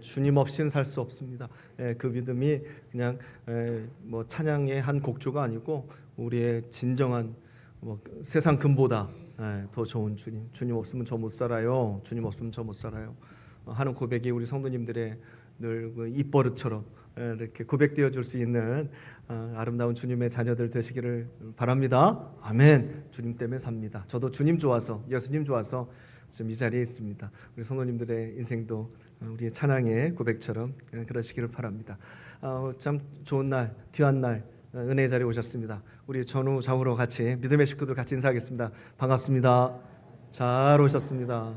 주님 없이는 살 수 없습니다. 그 믿음이 그냥 뭐 찬양의 한 곡조가 아니고 우리의 진정한 세상 금보다 더 좋은 주님 없으면 저 못 살아요. 주님 없으면 저 못 살아요. 하는 고백이 우리 성도님들의 늘 입버릇처럼 이렇게 고백되어 줄 수 있는 아름다운 주님의 자녀들 되시기를 바랍니다. 아멘. 주님 때문에 삽니다. 저도 주님 좋아서, 예수님 좋아서 지금 이 자리에 있습니다. 우리 성도님들의 인생도 우리의 찬양의 고백처럼 그러시기를 바랍니다. 참 좋은 날, 귀한 날 은혜의 자리에 오셨습니다. 우리 전후 좌우로 같이 믿음의 식구들 같이 인사하겠습니다. 반갑습니다. 잘 오셨습니다.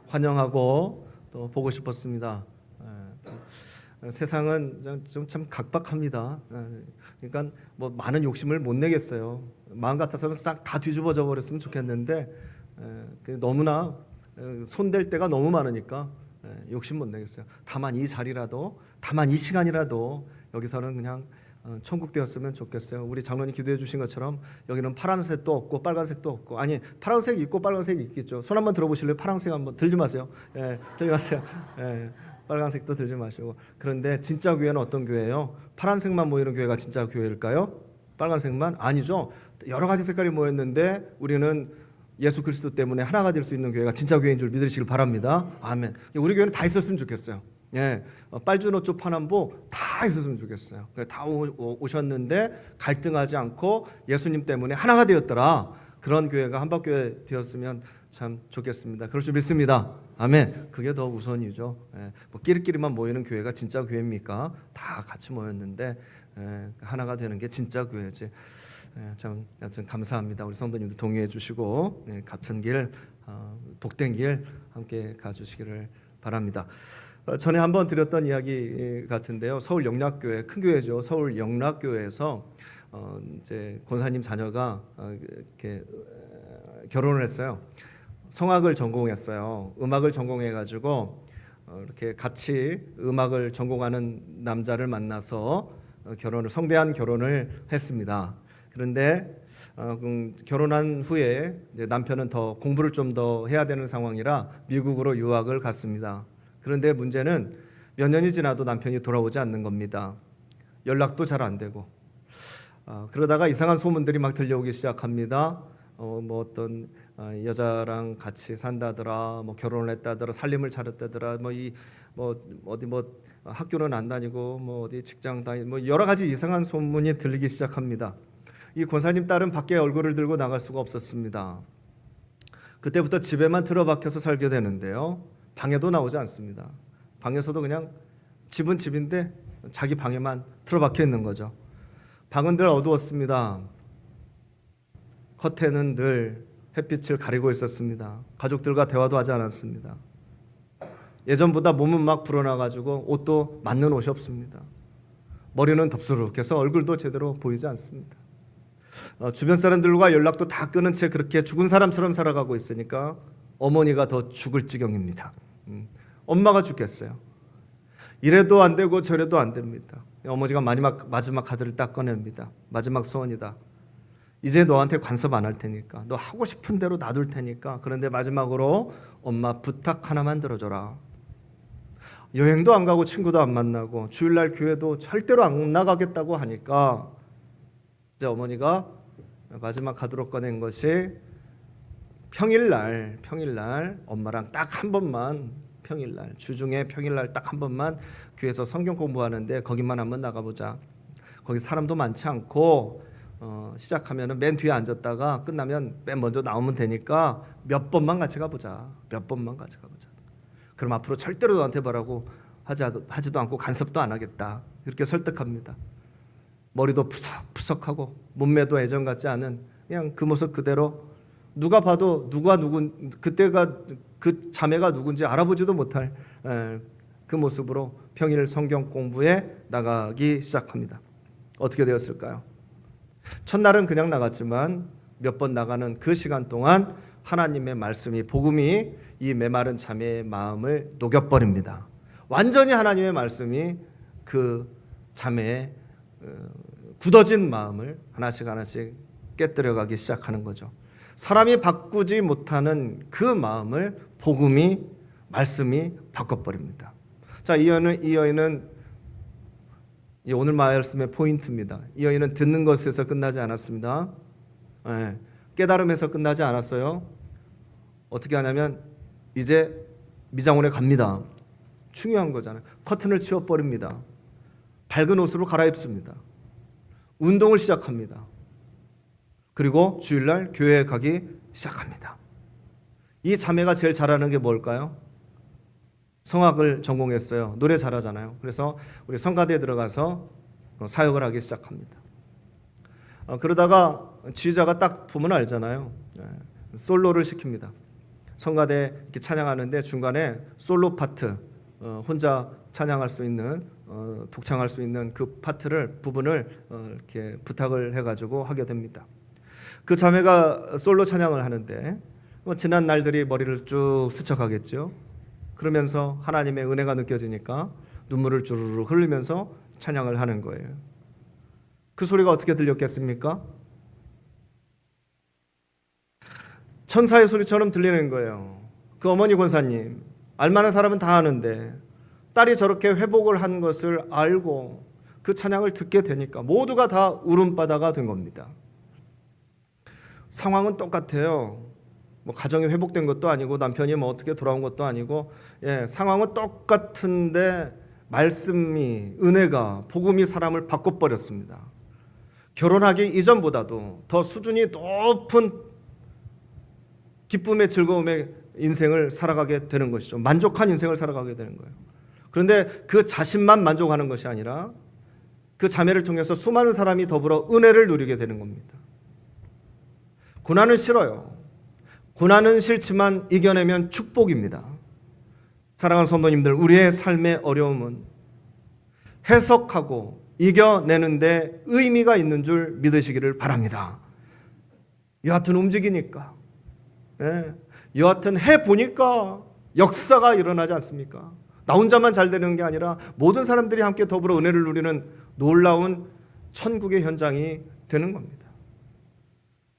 환영하고 또 보고 싶었습니다. 세상은 좀 참 각박합니다. 그러니까 뭐 많은 욕심을 못 내겠어요. 마음 같아서는 싹 다 뒤집어져 버렸으면 좋겠는데 너무나 손댈 때가 너무 많으니까 욕심 못 내겠어요. 다만 이 자리라도, 다만 이 시간이라도 여기서는 그냥 천국 되었으면 좋겠어요. 우리 장로님 기도해 주신 것처럼 여기는 파란색도 없고 빨간색도 없고, 아니 파란색 있고 빨간색 있겠죠. 손 한번 들어보실래요? 파란색 한번 들지 마세요. 들지 마세요. 빨간색도 들지 마시고. 그런데 진짜 교회는 어떤 교회예요? 파란색만 모이는 교회가 진짜 교회일까요? 빨간색만? 아니죠. 여러 가지 색깔이 모였는데 우리는 예수 그리스도 때문에 하나가 될 수 있는 교회가 진짜 교회인 줄 믿으시길 바랍니다. 아멘. 우리 교회는 다 있었으면 좋겠어요. 빨주노초 파남보 다 있었으면 좋겠어요. 다 오셨는데 갈등하지 않고 예수님 때문에 하나가 되었더라. 그런 교회가 한박교회 되었으면 참 좋겠습니다. 그럴 줄 믿습니다. 아멘. 그게 더 우선이죠. 끼리끼리만 모이는 교회가 진짜 교회입니까? 다 같이 모였는데 하나가 되는 게 진짜 교회지. 참 여튼 감사합니다. 우리 성도님들 동의해 주시고 같은 길, 복된 길 함께 가주시기를 바랍니다. 전에 한번 드렸던 이야기 같은데요. 서울 영락교회, 큰 교회죠. 서울 영락교회에서 이제 권사님 자녀가 이렇게 결혼을 했어요. 성악을 전공했어요. 음악을 전공해가지고 이렇게 같이 음악을 전공하는 남자를 만나서 성대한 결혼을 했습니다. 그런데 결혼한 후에 이제 남편은 더 공부를 좀 더 해야 되는 상황이라 미국으로 유학을 갔습니다. 그런데 문제는 몇 년이 지나도 남편이 돌아오지 않는 겁니다. 연락도 잘 안 되고. 그러다가 이상한 소문들이 막 들려오기 시작합니다. 뭐 어떤 여자랑 같이 산다더라, 뭐 결혼을 했다더라, 살림을 차렸다더라, 어디 학교는 안 다니고 뭐 어디 직장 다니, 뭐 여러 가지 이상한 소문이 들리기 시작합니다. 이 권사님 딸은 밖에 얼굴을 들고 나갈 수가 없었습니다. 그때부터 집에만 틀어박혀서 살게 되는데요. 방에도 나오지 않습니다. 방에서도 그냥 집은 집인데 자기 방에만 틀어박혀 있는 거죠. 방은 늘 어두웠습니다. 커튼은 늘 햇빛을 가리고 있었습니다. 가족들과 대화도 하지 않았습니다. 예전보다 몸은 막 불어나가지고 옷도 맞는 옷이 없습니다. 머리는 덥수룩해서 얼굴도 제대로 보이지 않습니다. 주변 사람들과 연락도 다 끊은 채 그렇게 죽은 사람처럼 살아가고 있으니까 어머니가 더 죽을 지경입니다. 엄마가 죽겠어요. 이래도 안 되고 저래도 안 됩니다. 어머니가 마지막 카드를 딱 꺼냅니다. 마지막 소원이다. 이제 너한테 간섭 안 할 테니까, 너 하고 싶은 대로 놔둘 테니까, 그런데 마지막으로 엄마 부탁 하나만 들어줘라. 여행도 안 가고 친구도 안 만나고 주일날 교회도 절대로 안 나가겠다고 하니까 이제 어머니가 마지막 카드로 꺼낸 것이 평일날 엄마랑 딱 한 번만, 평일날, 주중에 평일날 딱 한 번만 교회에서 성경 공부하는데 거기만 한번 나가보자. 거기 사람도 많지 않고 시작하면은 맨 뒤에 앉았다가 끝나면 맨 먼저 나오면 되니까 몇 번만 같이 가보자. 그럼 앞으로 절대로 너한테 뭐라고 하지도 않고 간섭도 안 하겠다. 이렇게 설득합니다. 머리도 푸석푸석하고 몸매도 예전 같지 않은 그냥 그 모습 그대로, 누가 봐도 그때가 그 자매가 누군지 알아보지도 못할 그 모습으로 평일 성경 공부에 나가기 시작합니다. 어떻게 되었을까요? 첫날은 그냥 나갔지만 몇 번 나가는 그 시간 동안 하나님의 말씀이, 복음이 이 메마른 자매의 마음을 녹여버립니다. 완전히 하나님의 말씀이 그 자매의 굳어진 마음을 하나씩 깨뜨려가기 시작하는 거죠. 사람이 바꾸지 못하는 그 마음을 복음이 말씀이 바꿔버립니다. 자, 이 여인은 오늘 말씀의 포인트입니다. 이 여인은 듣는 것에서 끝나지 않았습니다. 깨달음에서 끝나지 않았어요. 어떻게 하냐면 이제 미장원에 갑니다. 중요한 거잖아요. 커튼을 치워버립니다. 밝은 옷으로 갈아입습니다. 운동을 시작합니다. 그리고 주일날 교회에 가기 시작합니다. 이 자매가 제일 잘하는 게 뭘까요? 성악을 전공했어요. 노래 잘하잖아요. 그래서 우리 성가대에 들어가서 사역을 하기 시작합니다. 그러다가 지휘자가 딱 보면 알잖아요. 솔로를 시킵니다. 성가대 이렇게 찬양하는데 중간에 솔로 파트, 혼자 찬양할 수 있는, 독창할 수 있는 그 부분을 이렇게 부탁을 해가지고 하게 됩니다. 그 자매가 솔로 찬양을 하는데 지난 날들이 머리를 쭉 스쳐가겠죠. 그러면서 하나님의 은혜가 느껴지니까 눈물을 주르르 흘리면서 찬양을 하는 거예요. 그 소리가 어떻게 들렸겠습니까? 천사의 소리처럼 들리는 거예요. 그 어머니 권사님, 알만한 사람은 다 아는데 딸이 저렇게 회복을 한 것을 알고 그 찬양을 듣게 되니까 모두가 다 울음바다가 된 겁니다. 상황은 똑같아요. 가정이 회복된 것도 아니고 남편이 어떻게 돌아온 것도 아니고, 상황은 똑같은데 말씀이, 은혜가, 복음이 사람을 바꿔버렸습니다. 결혼하기 이전보다도 더 수준이 높은 기쁨의 즐거움의 인생을 살아가게 되는 것이죠. 만족한 인생을 살아가게 되는 거예요. 그런데 그 자신만 만족하는 것이 아니라 그 자매를 통해서 수많은 사람이 더불어 은혜를 누리게 되는 겁니다. 고난은 싫어요. 고난은 싫지만 이겨내면 축복입니다. 사랑하는 성도님들, 우리의 삶의 어려움은 해석하고 이겨내는데 의미가 있는 줄 믿으시기를 바랍니다. 여하튼 움직이니까, 여하튼 해보니까 역사가 일어나지 않습니까? 나 혼자만 잘 되는 게 아니라 모든 사람들이 함께 더불어 은혜를 누리는 놀라운 천국의 현장이 되는 겁니다.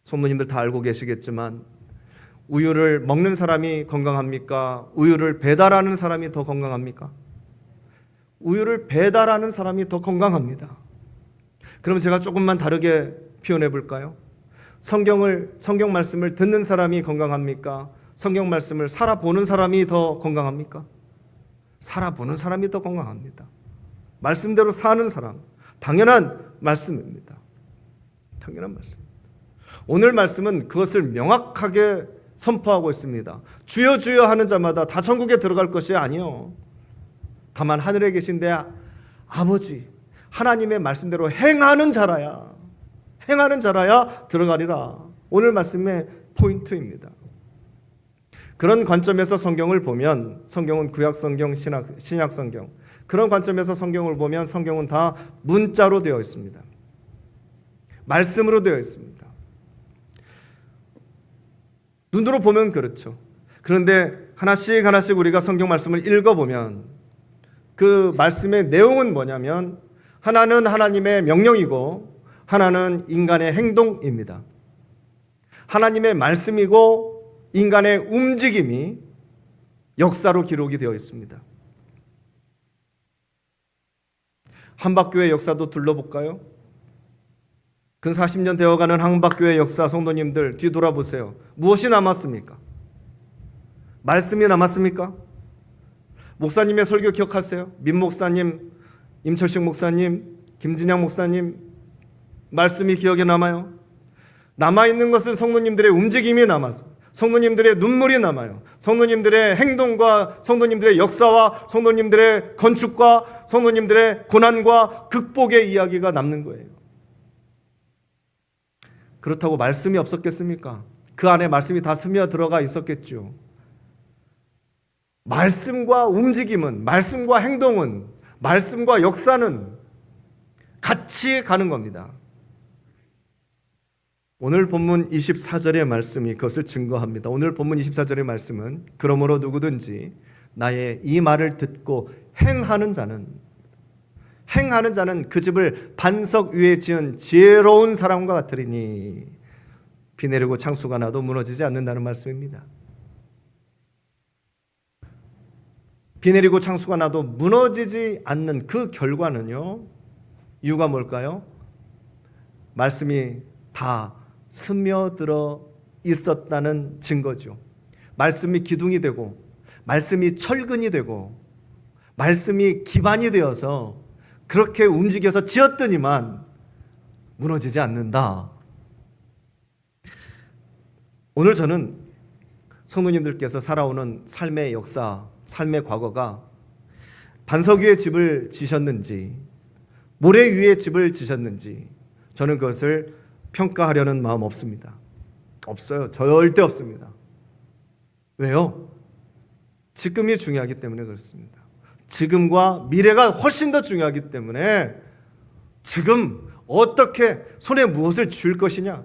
성도님들 다 알고 계시겠지만 우유를 먹는 사람이 건강합니까? 우유를 배달하는 사람이 더 건강합니까? 우유를 배달하는 사람이 더 건강합니다. 그럼 제가 조금만 다르게 표현해 볼까요? 성경 말씀을 듣는 사람이 건강합니까? 성경 말씀을 살아보는 사람이 더 건강합니까? 살아보는 사람이 더 건강합니다. 말씀대로 사는 사람, 당연한 말씀입니다. 당연한 말씀. 오늘 말씀은 그것을 명확하게 선포하고 있습니다. 주여 주여 하는 자마다 다 천국에 들어갈 것이 아니요, 다만 하늘에 계신 내 아버지 하나님의 말씀대로 행하는 자라야 들어가리라. 오늘 말씀의 포인트입니다. 그런 관점에서 성경을 보면, 성경은 구약성경, 신약성경, 그런 관점에서 성경을 보면 성경은 다 문자로 되어 있습니다. 말씀으로 되어 있습니다. 눈으로 보면 그렇죠. 그런데 하나씩 하나씩 우리가 성경 말씀을 읽어보면 그 말씀의 내용은 뭐냐면 하나는 하나님의 명령이고 하나는 인간의 행동입니다. 하나님의 말씀이고 인간의 움직임이 역사로 기록이 되어 있습니다. 한박교회 역사도 둘러볼까요? 근 40년 되어가는 한박교회 역사, 성도님들 뒤돌아보세요. 무엇이 남았습니까? 말씀이 남았습니까? 목사님의 설교 기억하세요? 민 목사님, 임철식 목사님, 김진양 목사님 말씀이 기억에 남아요. 남아있는 것은 성도님들의 움직임이 남았어요. 성도님들의 눈물이 남아요. 성도님들의 행동과 성도님들의 역사와 성도님들의 건축과 성도님들의 고난과 극복의 이야기가 남는 거예요. 그렇다고 말씀이 없었겠습니까? 그 안에 말씀이 다 스며 들어가 있었겠죠. 말씀과 움직임은, 말씀과 행동은, 말씀과 역사는 같이 가는 겁니다. 오늘 본문 24절의 말씀이 그것을 증거합니다. 오늘 본문 24절의 말씀은 그러므로 누구든지 나의 이 말을 듣고 행하는 자는 그 집을 반석 위에 지은 지혜로운 사람과 같으리니 비 내리고 창수가 나도 무너지지 않는다는 말씀입니다. 비 내리고 창수가 나도 무너지지 않는 그 결과는요, 이유가 뭘까요? 말씀이 다 스며들어 있었다는 증거죠. 말씀이 기둥이 되고, 말씀이 철근이 되고, 말씀이 기반이 되어서 그렇게 움직여서 지었더니만 무너지지 않는다. 오늘 저는 성도님들께서 살아오는 삶의 역사, 삶의 과거가 반석 위에 집을 지셨는지 모래 위에 집을 지셨는지 저는 그것을 평가하려는 마음 없습니다. 없어요. 절대 없습니다. 왜요? 지금이 중요하기 때문에 그렇습니다. 지금과 미래가 훨씬 더 중요하기 때문에 지금 어떻게 손에 무엇을 쥘 것이냐,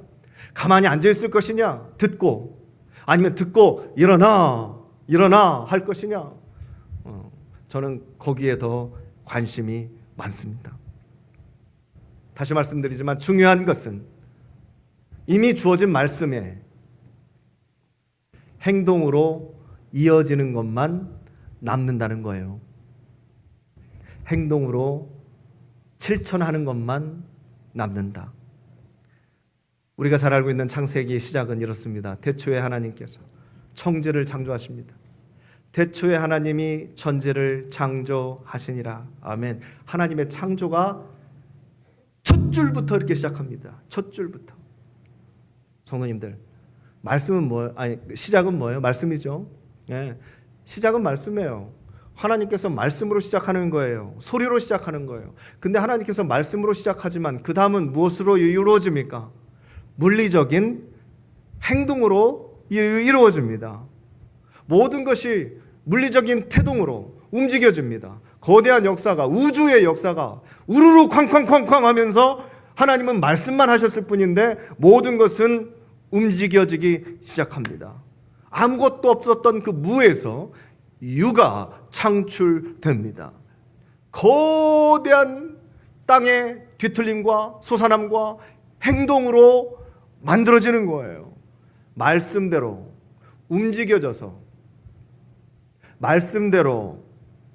가만히 앉아 있을 것이냐, 듣고, 아니면 듣고 일어나 할 것이냐, 저는 거기에 더 관심이 많습니다. 다시 말씀드리지만 중요한 것은 이미 주어진 말씀에 행동으로 이어지는 것만 남는다는 거예요. 행동으로 실천하는 것만 남는다. 우리가 잘 알고 있는 창세기의 시작은 이렇습니다. 태초에 하나님께서 천지를 창조하십니다. 태초에 하나님이 천지를 창조하시니라. 아멘. 하나님의 창조가 첫 줄부터 이렇게 시작합니다. 첫 줄부터. 성도님들, 말씀은 뭐예요? 시작은 뭐예요? 말씀이죠. 예, 시작은 말씀이에요. 하나님께서 말씀으로 시작하는 거예요. 소리로 시작하는 거예요. 근데 하나님께서 말씀으로 시작하지만 그 다음은 무엇으로 이루어집니까? 물리적인 행동으로 이루어집니다. 모든 것이 물리적인 태동으로 움직여집니다. 거대한 역사가, 우주의 역사가 우르르 쾅쾅쾅쾅 하면서 하나님은 말씀만 하셨을 뿐인데 모든 것은 움직여지기 시작합니다. 아무것도 없었던 그 무에서 유가 창출됩니다. 거대한 땅의 뒤틀림과 솟아남과 행동으로 만들어지는 거예요. 말씀대로 움직여져서 말씀대로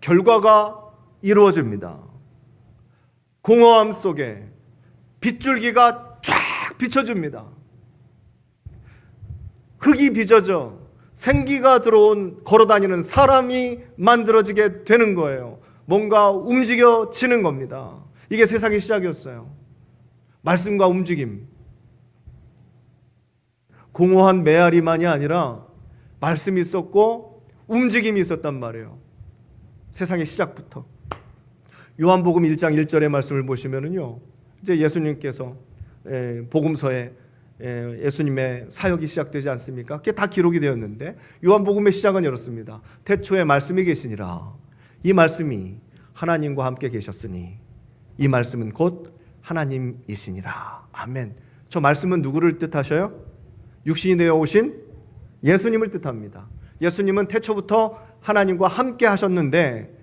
결과가 이루어집니다. 공허함 속에 빗줄기가 쫙 비춰집니다. 흙이 빚어져 생기가 들어온 걸어다니는 사람이 만들어지게 되는 거예요. 뭔가 움직여지는 겁니다. 이게 세상의 시작이었어요. 말씀과 움직임. 공허한 메아리만이 아니라 말씀이 있었고 움직임이 있었단 말이에요. 세상의 시작부터. 요한복음 1장 1절의 말씀을 보시면은요, 이제 예수님께서 복음서에 예수님의 사역이 시작되지 않습니까? 그게 다 기록이 되었는데 요한복음의 시작은 이렇습니다. 태초에 말씀이 계시니라. 이 말씀이 하나님과 함께 계셨으니 이 말씀은 곧 하나님이시니라. 아멘. 저 말씀은 누구를 뜻하셔요? 육신이 되어 오신 예수님을 뜻합니다. 예수님은 태초부터 하나님과 함께 하셨는데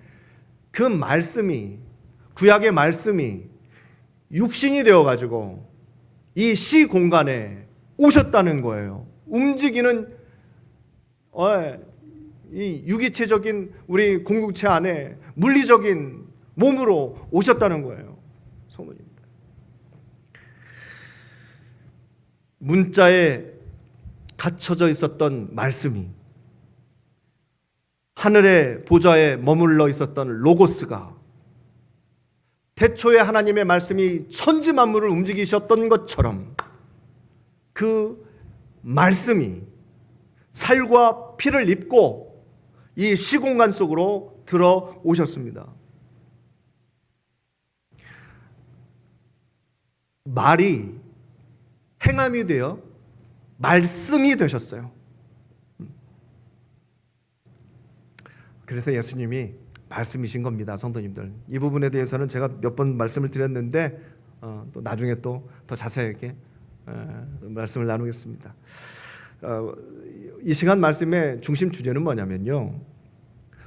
그 말씀이, 구약의 말씀이 육신이 되어가지고 이 시 공간에 오셨다는 거예요. 움직이는 이 유기체적인 우리 공동체 안에 물리적인 몸으로 오셨다는 거예요. 성도님들. 문자에 갇혀져 있었던 말씀이 하늘의 보좌에 머물러 있었던 로고스가 태초에 하나님의 말씀이 천지 만물을 움직이셨던 것처럼 그 말씀이 살과 피를 입고 이 시공간 속으로 들어오셨습니다. 말이 행함이 되어 말씀이 되셨어요. 그래서 예수님이 말씀이신 겁니다, 성도님들. 이 부분에 대해서는 제가 몇 번 말씀을 드렸는데 또 나중에 또 더 자세하게 말씀을 나누겠습니다. 이 시간 말씀의 중심 주제는 뭐냐면요,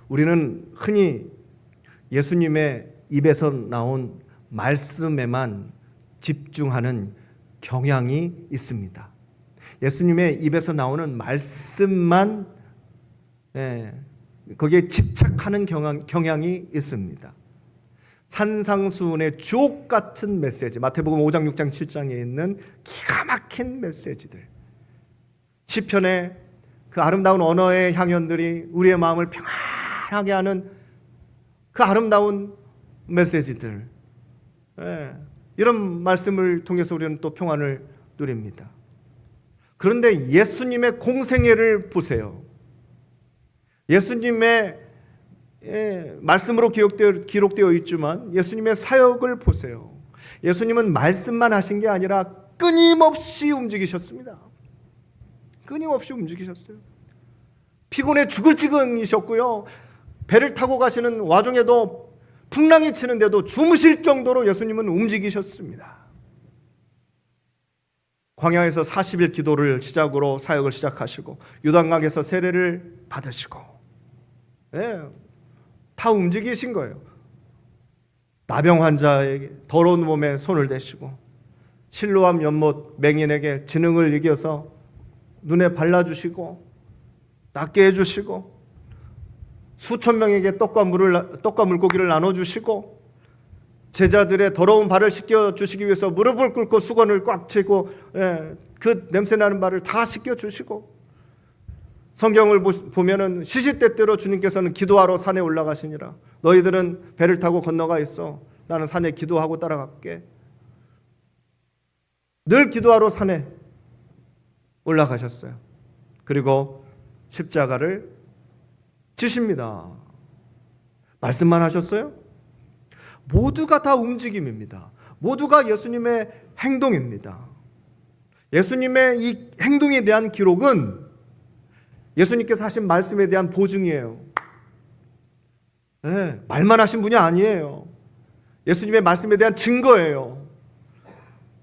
우리는 흔히 예수님의 입에서 나온 말씀에만 집중하는 경향이 있습니다. 예수님의 입에서 나오는 말씀만 거기에 집착하는 경향이 있습니다. 산상수훈의 주옥 같은 메시지, 마태복음 5장, 6장, 7장에 있는 기가 막힌 메시지들, 시편의 그 아름다운 언어의 향연들이 우리의 마음을 평안하게 하는 그 아름다운 메시지들, 이런 말씀을 통해서 우리는 또 평안을 누립니다. 그런데 예수님의 공생애를 보세요. 예수님의 말씀으로 기록되어 있지만 예수님의 사역을 보세요. 예수님은 말씀만 하신 게 아니라 끊임없이 움직이셨습니다. 끊임없이 움직이셨어요. 피곤해 죽을 지경이셨고요. 배를 타고 가시는 와중에도 풍랑이 치는데도 주무실 정도로 예수님은 움직이셨습니다. 광야에서 40일 기도를 시작으로 사역을 시작하시고 요단강에서 세례를 받으시고, 다 움직이신 거예요. 나병 환자에게 더러운 몸에 손을 대시고, 실로암 연못 맹인에게 지능을 이겨서 눈에 발라주시고 낫게 해주시고, 수천 명에게 떡과 물고기를 나눠주시고, 제자들의 더러운 발을 씻겨주시기 위해서 무릎을 꿇고 수건을 꽉 쥐고 그 냄새나는 발을 다 씻겨주시고, 성경을 보면은 시시때때로 주님께서는 기도하러 산에 올라가시니라. 너희들은 배를 타고 건너가 있어. 나는 산에 기도하고 따라갈게. 늘 기도하러 산에 올라가셨어요. 그리고 십자가를 지십니다. 말씀만 하셨어요? 모두가 다 움직임입니다. 모두가 예수님의 행동입니다. 예수님의 이 행동에 대한 기록은 예수님께서 하신 말씀에 대한 보증이에요. 말만 하신 분이 아니에요. 예수님의 말씀에 대한 증거예요.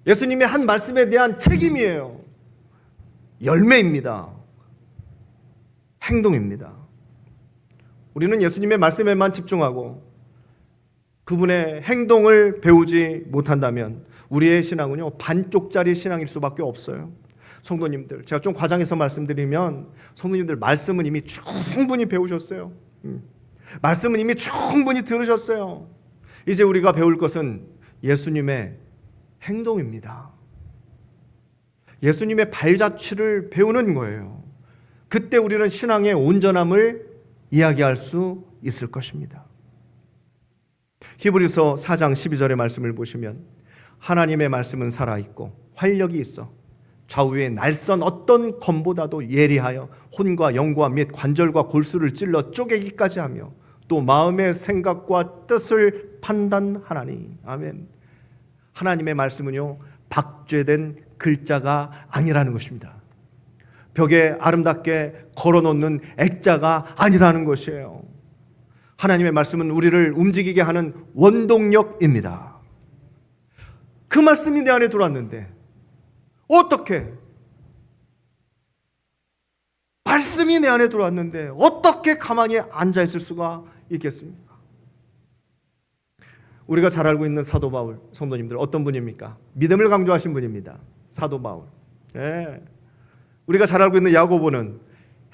예수님의 한 말씀에 대한 책임이에요. 열매입니다. 행동입니다. 우리는 예수님의 말씀에만 집중하고 그분의 행동을 배우지 못한다면 우리의 신앙은요, 반쪽짜리 신앙일 수밖에 없어요. 성도님들, 제가 좀 과장해서 말씀드리면, 성도님들 말씀은 이미 충분히 배우셨어요. 말씀은 이미 충분히 들으셨어요. 이제 우리가 배울 것은 예수님의 행동입니다. 예수님의 발자취를 배우는 거예요. 그때 우리는 신앙의 온전함을 이야기할 수 있을 것입니다. 히브리서 4장 12절의 말씀을 보시면, 하나님의 말씀은 살아있고 활력이 있어 좌우의 날선 어떤 검보다도 예리하여 혼과 영과 및 관절과 골수를 찔러 쪼개기까지 하며 또 마음의 생각과 뜻을 판단하나니. 아멘. 하나님의 말씀은요, 박제된 글자가 아니라는 것입니다. 벽에 아름답게 걸어놓는 액자가 아니라는 것이에요. 하나님의 말씀은 우리를 움직이게 하는 원동력입니다. 그 말씀이 내 안에 들어왔는데 어떻게, 말씀이 내 안에 들어왔는데 어떻게 가만히 앉아있을 수가 있겠습니까? 우리가 잘 알고 있는 사도 바울, 성도님들 어떤 분입니까? 믿음을 강조하신 분입니다. 사도 바울. 우리가 잘 알고 있는 야고보는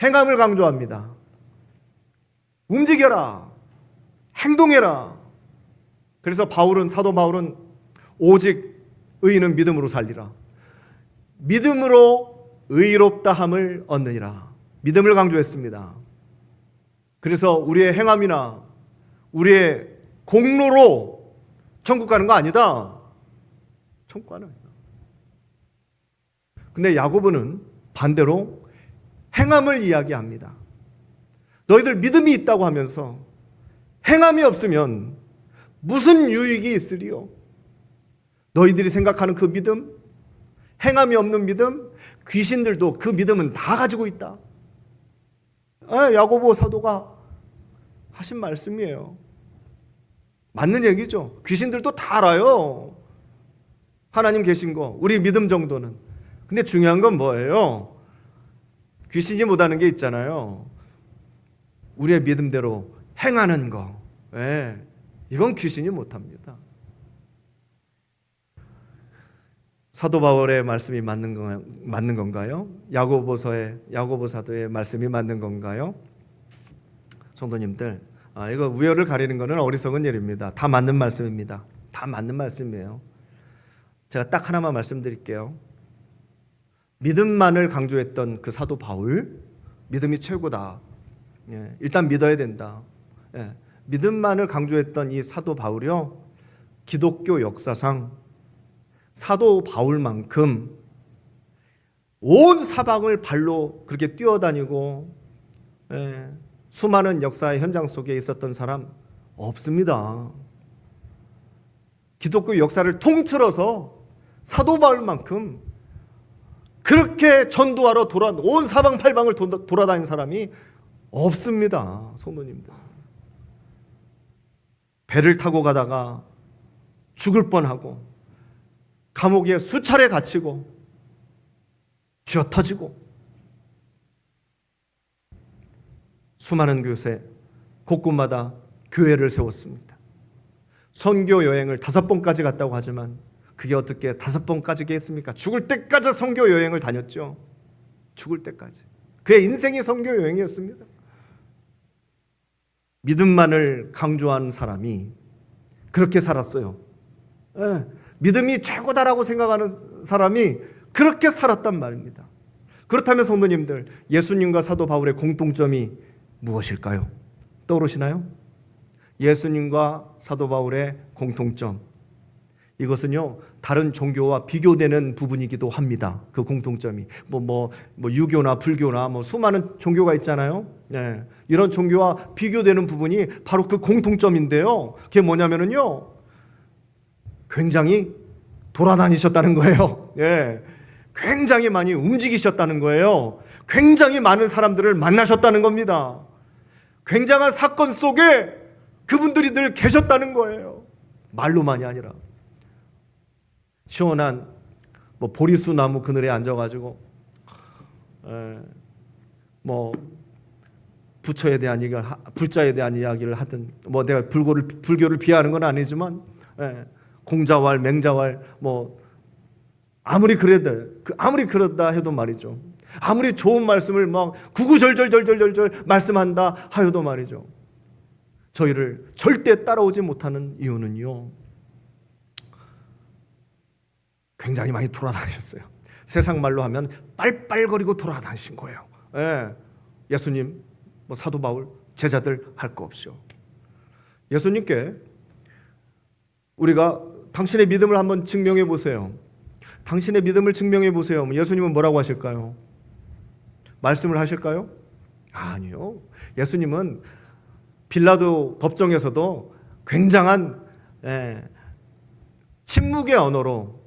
행함을 강조합니다. 움직여라, 행동해라. 그래서 사도 바울은 오직 의인은 믿음으로 살리라, 믿음으로 의롭다함을 얻느니라, 믿음을 강조했습니다. 그래서 우리의 행함이나 우리의 공로로 천국 가는 거 아니다. 천국 가는 아니다. 근데 야고보는 반대로 행함을 이야기합니다. 너희들 믿음이 있다고 하면서 행함이 없으면 무슨 유익이 있으리요? 너희들이 생각하는 그 믿음, 행함이 없는 믿음, 귀신들도 그 믿음은 다 가지고 있다. 야고보 사도가 하신 말씀이에요. 맞는 얘기죠. 귀신들도 다 알아요. 하나님 계신 거, 우리 믿음 정도는. 근데 중요한 건 뭐예요? 귀신이 못하는 게 있잖아요. 우리의 믿음대로 행하는 거. 이건 귀신이 못합니다. 사도 바울의 말씀이 맞는 건가요? 야고보 사도의 말씀이 맞는 건가요? 성도님들, 이거 우열을 가리는 것은 어리석은 일입니다. 다 맞는 말씀입니다. 다 맞는 말씀이에요. 제가 딱 하나만 말씀드릴게요. 믿음만을 강조했던 그 사도 바울, 믿음이 최고다. 일단 믿어야 된다. 믿음만을 강조했던 이 사도 바울이요, 기독교 역사상 사도 바울만큼 온 사방을 발로 그렇게 뛰어다니고 수많은 역사의 현장 속에 있었던 사람 없습니다. 기독교 역사를 통틀어서 사도 바울만큼 그렇게 전도하러 온 사방팔방을 돌아다닌 사람이 없습니다. 성도님들, 배를 타고 가다가 죽을 뻔하고 감옥에 수차례 갇히고 쥐어터지고 수많은 곳에 곳곳마다 교회를 세웠습니다. 선교 여행을 5번까지 갔다고 하지만 그게 어떻게 5번까지 했습니까? 죽을 때까지 선교 여행을 다녔죠. 죽을 때까지. 그의 인생이 선교 여행이었습니다. 믿음만을 강조하는 사람이 그렇게 살았어요. 믿음이 최고다라고 생각하는 사람이 그렇게 살았단 말입니다. 그렇다면 성도님들, 예수님과 사도 바울의 공통점이 무엇일까요? 떠오르시나요? 예수님과 사도 바울의 공통점, 이것은요 다른 종교와 비교되는 부분이기도 합니다. 그 공통점이 뭐 유교나 불교나 수많은 종교가 있잖아요. 이런 종교와 비교되는 부분이 바로 그 공통점인데요. 그게 뭐냐면은요, 굉장히 돌아다니셨다는 거예요. 굉장히 많이 움직이셨다는 거예요. 굉장히 많은 사람들을 만나셨다는 겁니다. 굉장한 사건 속에 그분들이 늘 계셨다는 거예요. 말로만이 아니라. 시원한 보리수 나무 그늘에 앉아가지고 부처에 대한 얘기를, 불자에 대한 이야기를 하든, 내가 불교를 비하하는 건 아니지만 공자왈, 맹자왈, 아무리 그러다 해도 말이죠. 아무리 좋은 말씀을 구구절절절절절 말씀한다 하여도 말이죠. 저희를 절대 따라오지 못하는 이유는요, 굉장히 많이 돌아다니셨어요. 세상 말로 하면 빨빨거리고 돌아다니신 거예요. 예수님, 사도 바울, 제자들 할 거 없이요. 예수님께 우리가 당신의 믿음을 한번 증명해 보세요. 당신의 믿음을 증명해 보세요. 예수님은 뭐라고 하실까요? 말씀을 하실까요? 아니요. 예수님은 빌라도 법정에서도 굉장한 침묵의 언어로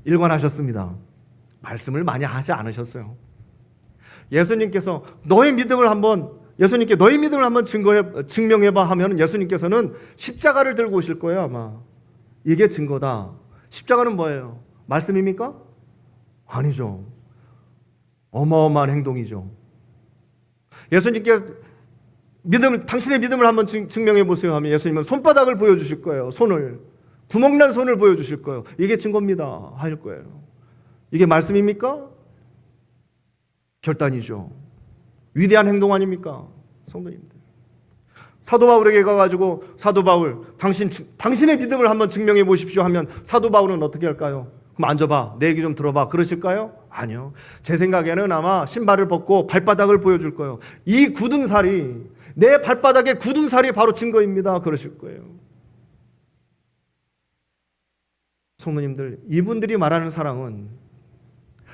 일관하셨습니다. 말씀을 많이 하지 않으셨어요. 예수님께서 예수님께 너의 믿음을 한번 증명해봐 하면 예수님께서는 십자가를 들고 오실 거예요, 아마. 이게 증거다. 십자가는 뭐예요? 말씀입니까? 아니죠. 어마어마한 행동이죠. 예수님께 당신의 믿음을 한번 증명해 보세요 하면 예수님은 손바닥을 보여주실 거예요. 구멍난 손을 보여주실 거예요. 이게 증거입니다 할 거예요. 이게 말씀입니까? 결단이죠. 위대한 행동 아닙니까? 성도님들, 사도 바울에게 가가지고 사도 바울, 당신의 믿음을 한번 증명해 보십시오 하면 사도 바울은 어떻게 할까요? 그럼 앉아봐, 내 얘기 좀 들어봐, 그러실까요? 아니요. 제 생각에는 아마 신발을 벗고 발바닥을 보여줄 거예요. 이 굳은 살이, 내 발바닥에 굳은 살이 바로 증거입니다, 그러실 거예요. 성도님들, 이분들이 말하는 사랑은,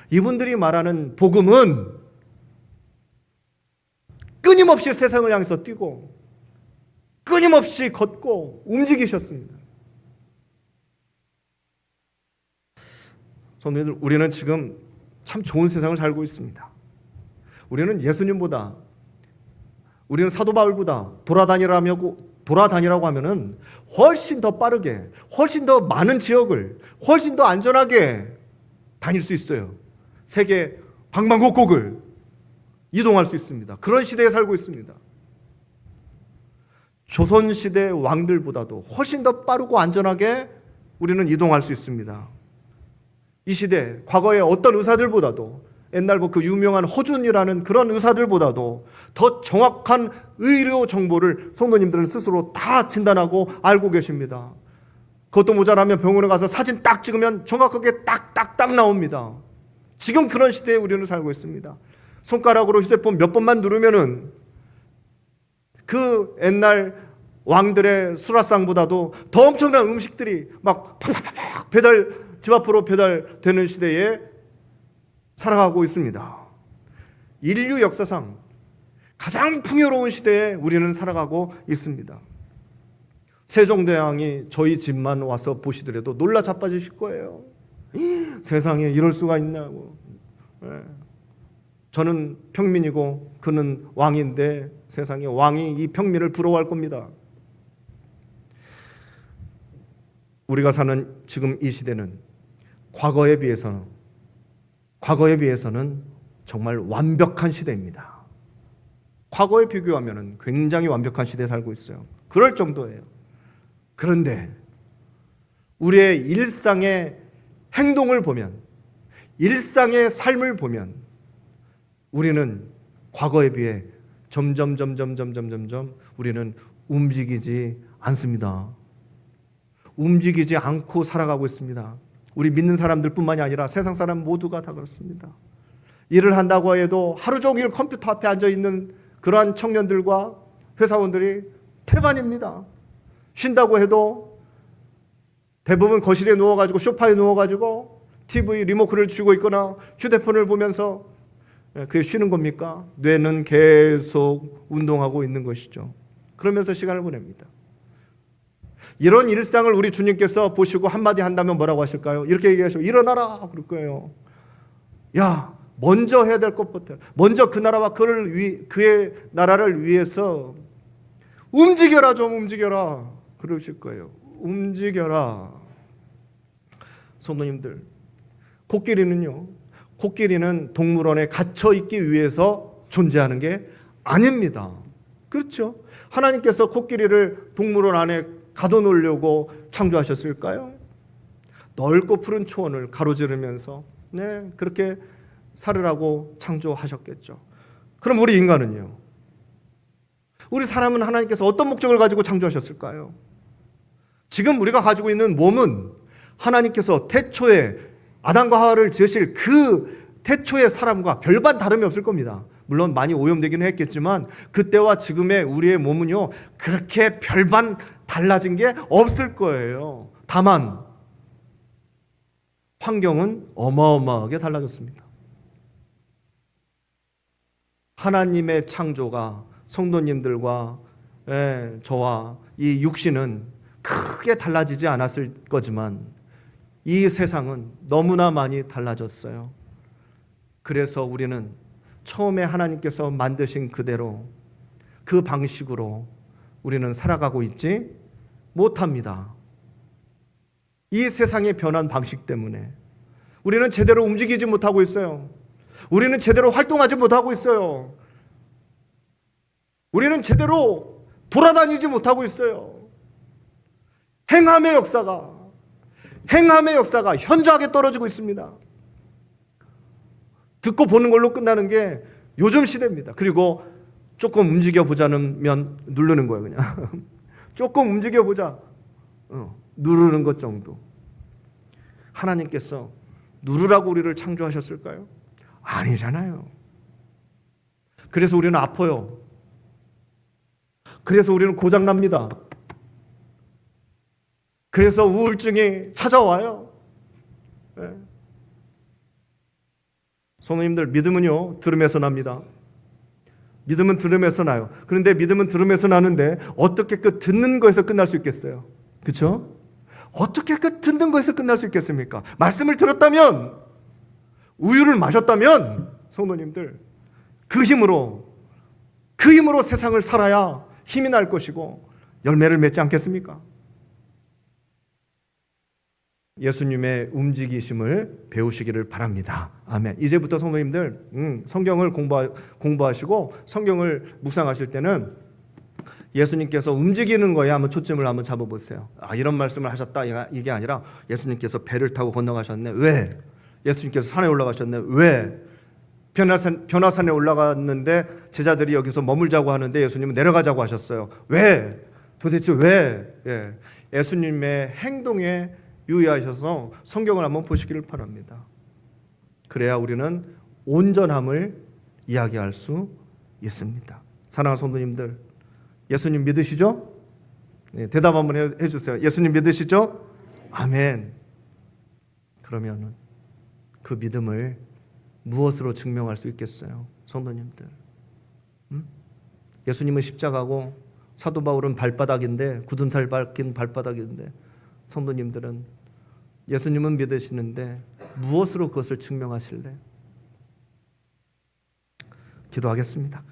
이분들이 말하는 복음은 끊임없이 세상을 향해서 뛰고 끊임없이 걷고 움직이셨습니다. 성도님들, 우리는 지금 참 좋은 세상을 살고 있습니다. 우리는 예수님보다, 우리는 사도 바울보다 돌아다니라고 하면은 훨씬 더 빠르게, 훨씬 더 많은 지역을, 훨씬 더 안전하게 다닐 수 있어요. 세계 방방곡곡을 이동할 수 있습니다. 그런 시대에 살고 있습니다. 조선시대 왕들보다도 훨씬 더 빠르고 안전하게 우리는 이동할 수 있습니다. 이 시대, 과거의 어떤 의사들보다도 옛날 그 유명한 허준이라는 그런 의사들보다도 더 정확한 의료 정보를 성도님들은 스스로 다 진단하고 알고 계십니다. 그것도 모자라면 병원에 가서 사진 딱 찍으면 정확하게 딱딱딱 나옵니다. 지금 그런 시대에 우리는 살고 있습니다. 손가락으로 휴대폰 몇 번만 누르면은 그 옛날 왕들의 수라상보다도 더 엄청난 음식들이 막 팍팍팍 집 앞으로 배달되는 시대에 살아가고 있습니다. 인류 역사상 가장 풍요로운 시대에 우리는 살아가고 있습니다. 세종대왕이 저희 집만 와서 보시더라도 놀라 자빠지실 거예요. 세상에 이럴 수가 있냐고. 저는 평민이고 그는 왕인데 세상에 왕이 이 평민을 부러워할 겁니다. 우리가 사는 지금 이 시대는 과거에 비해서는 정말 완벽한 시대입니다. 과거에 비교하면 굉장히 완벽한 시대에 살고 있어요. 그럴 정도예요. 그런데 우리의 일상의 행동을 보면, 일상의 삶을 보면 우리는 과거에 비해 점점 우리는 움직이지 않습니다. 움직이지 않고 살아가고 있습니다. 우리 믿는 사람들뿐만이 아니라 세상 사람 모두가 다 그렇습니다. 일을 한다고 해도 하루 종일 컴퓨터 앞에 앉아 있는 그러한 청년들과 회사원들이 태반입니다. 쉰다고 해도 대부분 거실에 누워가지고 소파에 누워가지고 TV 리모컨을 쥐고 있거나 휴대폰을 보면서 그게 쉬는 겁니까? 뇌는 계속 운동하고 있는 것이죠. 그러면서 시간을 보냅니다. 이런 일상을 우리 주님께서 보시고 한마디 한다면 뭐라고 하실까요? 이렇게 얘기하시고 일어나라 그럴 거예요. 야, 먼저 해야 될 것부터 먼저 그 나라와 그의 나라를 위해서 움직여라, 좀 움직여라 그러실 거예요. 움직여라. 성도님들, 코끼리는 동물원에 갇혀 있기 위해서 존재하는 게 아닙니다. 그렇죠? 하나님께서 코끼리를 동물원 안에 가둬놓으려고 창조하셨을까요? 넓고 푸른 초원을 가로지르면서 그렇게 살으라고 창조하셨겠죠. 그럼 우리 인간은요? 우리 사람은 하나님께서 어떤 목적을 가지고 창조하셨을까요? 지금 우리가 가지고 있는 몸은 하나님께서 태초에 아담과 하와를 지으실 그 태초의 사람과 별반 다름이 없을 겁니다. 물론 많이 오염되기는 했겠지만 그때와 지금의 우리의 몸은요 그렇게 별반 달라진 게 없을 거예요. 다만 환경은 어마어마하게 달라졌습니다. 하나님의 창조가 성도님들과 저와 이 육신은 크게 달라지지 않았을 거지만 이 세상은 너무나 많이 달라졌어요. 그래서 우리는 처음에 하나님께서 만드신 그대로 그 방식으로 우리는 살아가고 있지 못합니다. 이 세상의 변한 방식 때문에 우리는 제대로 움직이지 못하고 있어요. 우리는 제대로 활동하지 못하고 있어요. 우리는 제대로 돌아다니지 못하고 있어요. 행함의 역사가 현저하게 떨어지고 있습니다. 듣고 보는 걸로 끝나는 게 요즘 시대입니다. 그리고 조금 움직여보자는 면 누르는 거예요. 그냥 조금 움직여보자 누르는 것 정도. 하나님께서 누르라고 우리를 창조하셨을까요? 아니잖아요. 그래서 우리는 아파요. 그래서 우리는 고장납니다. 그래서 우울증이 찾아와요. 성도님들, 믿음은요 들음에서 납니다. 믿음은 들음에서 나요. 그런데 믿음은 들음에서 나는데 어떻게 그 듣는 거에서 끝날 수 있겠어요? 그렇죠? 어떻게 그 듣는 거에서 끝날 수 있겠습니까? 말씀을 들었다면, 우유를 마셨다면 성도님들 그 힘으로 세상을 살아야 힘이 날 것이고 열매를 맺지 않겠습니까? 예수님의 움직이심을 배우시기를 바랍니다. 아멘. 이제부터 성도님들 성경을 공부하시고 성경을 묵상하실 때는 예수님께서 움직이는 거에 한번 초점을 한번 잡아보세요. 이런 말씀을 하셨다 이게 아니라 예수님께서 배를 타고 건너가셨네. 왜? 예수님께서 산에 올라가셨네. 왜? 변화산에 올라갔는데 제자들이 여기서 머물자고 하는데 예수님은 내려가자고 하셨어요. 왜? 도대체 왜? 예. 예수님의 행동에 유의하셔서 성경을 한번 보시기를 바랍니다. 그래야 우리는 온전함을 이야기할 수 있습니다. 사랑하는 성도님들, 예수님 믿으시죠? 네, 대답 한번 해주세요. 예수님 믿으시죠? 아멘. 그러면 그 믿음을 무엇으로 증명할 수 있겠어요? 성도님들, 예수님은 십자가고 사도 바울은 발바닥인데, 굳은 살 박힌 발바닥인데, 성도님들은 예수님은 믿으시는데 무엇으로 그것을 증명하실래? 기도하겠습니다.